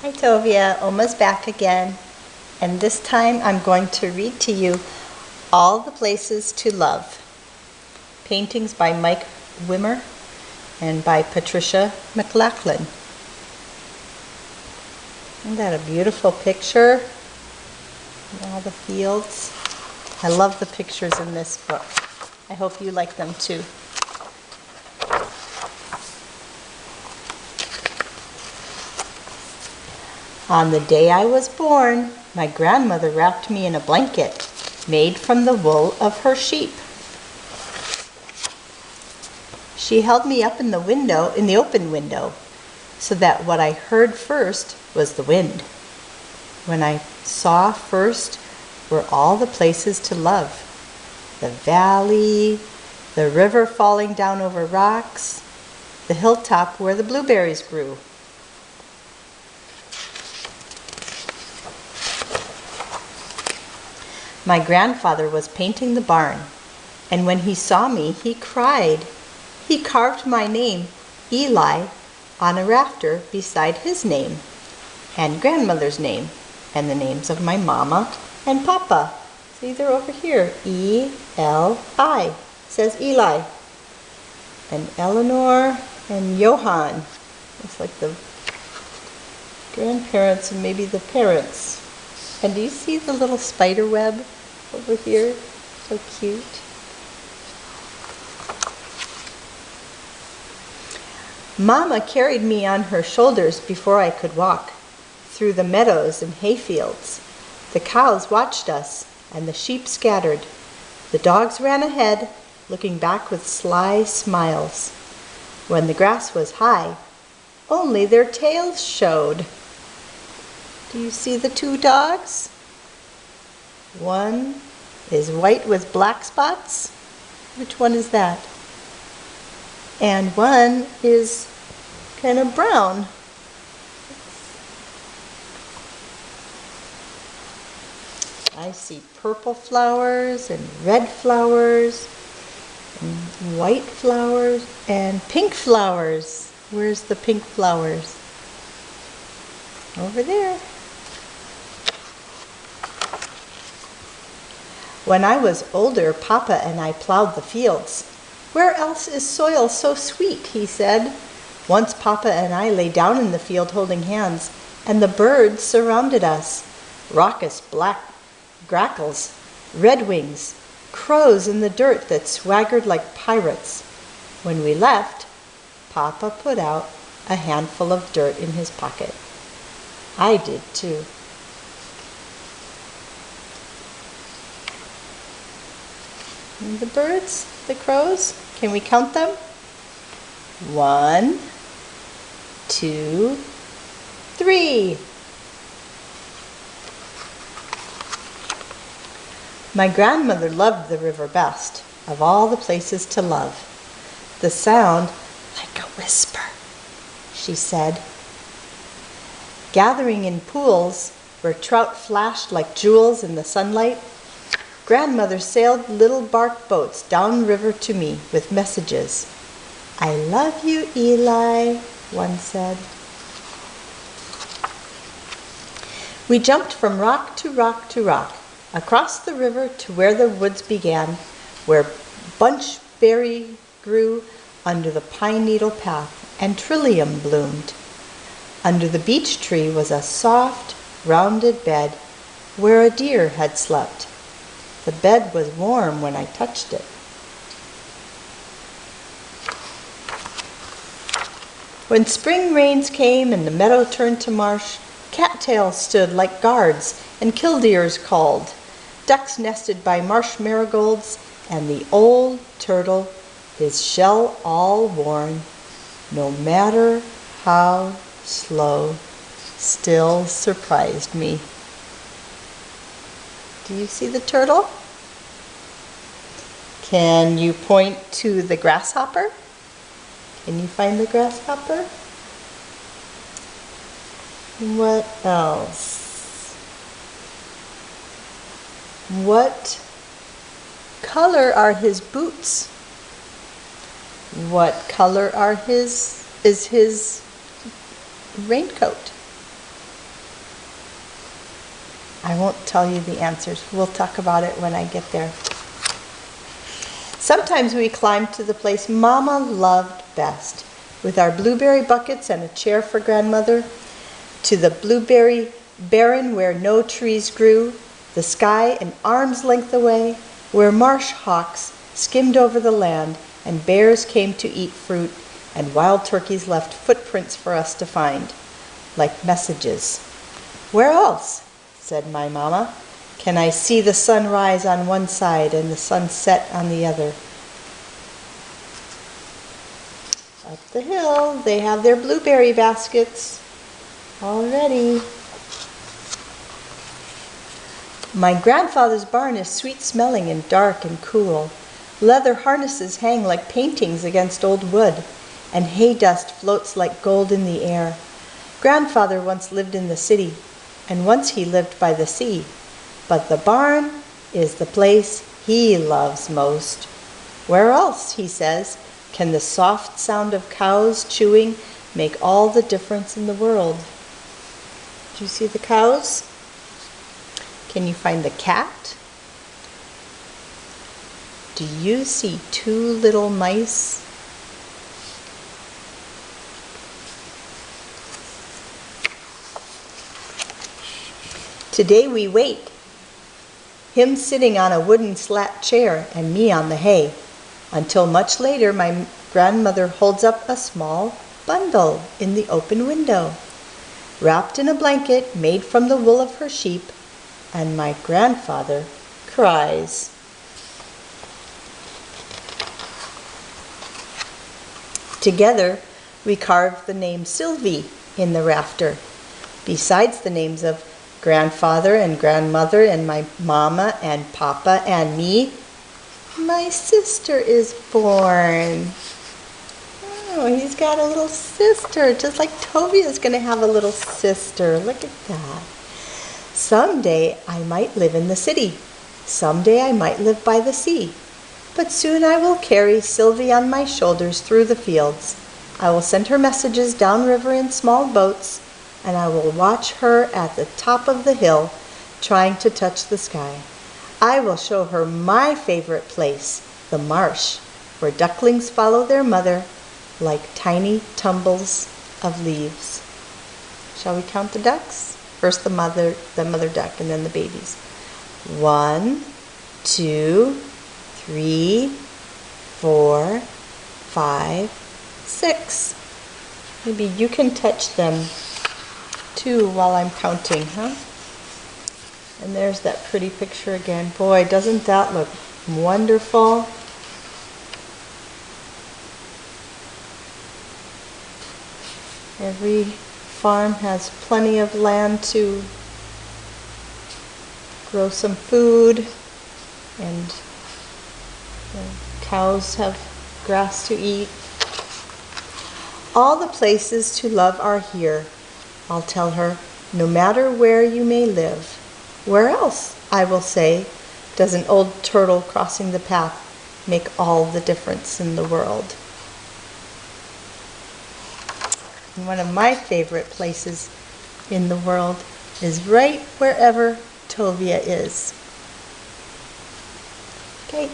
Hi Tovia, Oma's back again, and this time I'm going to read to you All the Places to Love. Paintings by Mike Wimmer and by Patricia McLachlan. Isn't that a beautiful picture? All the fields. I love the pictures in this book. I hope you like them too. On the day I was born, my grandmother wrapped me in a blanket made from the wool of her sheep. She held me up in the open window, so that what I heard first was the wind. When I saw first were all the places to love. The valley, the river falling down over rocks, the hilltop where the blueberries grew. My grandfather was painting the barn, and when he saw me, he cried. He carved my name, Eli, on a rafter beside his name, and grandmother's name, and the names of my mama and papa. See, they're over here. E-L-I says Eli. And Eleanor and Johann. Looks like the grandparents and maybe the parents. And do you see the little spider web over here? So cute. Mama carried me on her shoulders before I could walk, through the meadows and hayfields. The cows watched us, and the sheep scattered. The dogs ran ahead, looking back with sly smiles. When the grass was high, only their tails showed. Do you see the two dogs? One is white with black spots. Which one is that? And one is kind of brown. I see purple flowers and red flowers and white flowers and pink flowers. Where's the pink flowers? Over there. When I was older, Papa and I plowed the fields. Where else is soil so sweet, he said. Once Papa and I lay down in the field holding hands, and the birds surrounded us. Raucous black grackles, redwings, crows in the dirt that swaggered like pirates. When we left, Papa put out a handful of dirt in his pocket. I did too. And the birds, the crows, can we count them? 1, 2, 3. My grandmother loved the river best of all the places to love. The sound like a whisper, she said. Gathering in pools where trout flashed like jewels in the sunlight, grandmother sailed little bark boats downriver to me with messages. I love you, Eli, one said. We jumped from rock to rock to rock, across the river to where the woods began, where bunchberry grew under the pine needle path and trillium bloomed. Under the beech tree was a soft, rounded bed where a deer had slept. The bed was warm when I touched it. When spring rains came and the meadow turned to marsh, cattails stood like guards and killdeers called. Ducks nested by marsh marigolds, and the old turtle, his shell all worn, no matter how slow, still surprised me. Do you see the turtle? Can you point to the grasshopper? Can you find the grasshopper? What else? What color are his boots? What color is his raincoat? I won't tell you the answers. We'll talk about it when I get there. Sometimes we climbed to the place Mama loved best, with our blueberry buckets and a chair for Grandmother, to the blueberry barren where no trees grew, the sky an arm's length away, where marsh hawks skimmed over the land, and bears came to eat fruit, and wild turkeys left footprints for us to find, like messages. Where else, said my mama, can I see the sun rise on one side and the sun set on the other? Up the hill, they have their blueberry baskets already. My grandfather's barn is sweet-smelling and dark and cool. Leather harnesses hang like paintings against old wood, and hay dust floats like gold in the air. Grandfather once lived in the city, and once he lived by the sea, but the barn is the place he loves most. Where else, he says, can the soft sound of cows chewing make all the difference in the world? Do you see the cows? Can you find the cat? Do you see two little mice? Today we wait, him sitting on a wooden slat chair and me on the hay, until much later my grandmother holds up a small bundle in the open window, wrapped in a blanket made from the wool of her sheep, and my grandfather cries. Together we carved the name Sylvie in the rafter, besides the names of grandfather and grandmother and my mama and papa and me. My sister is born. Oh, he's got a little sister, just like Tovia's going to have a little sister. Look at that. Someday I might live in the city. Someday I might live by the sea. But soon I will carry Sylvie on my shoulders through the fields. I will send her messages downriver in small boats, and I will watch her at the top of the hill, trying to touch the sky. I will show her my favorite place, the marsh, where ducklings follow their mother like tiny tumbles of leaves. Shall we count the ducks? First the mother duck, and then the babies. 1, 2, 3, 4, 5, 6. Maybe you can touch them too while I'm counting, huh? And there's that pretty picture again. Boy, doesn't that look wonderful? Every farm has plenty of land to grow some food, and the cows have grass to eat. All the places to love are here, I'll tell her, no matter where you may live. Where else, I will say, does an old turtle crossing the path make all the difference in the world? And one of my favorite places in the world is right wherever Tovia is. Okay.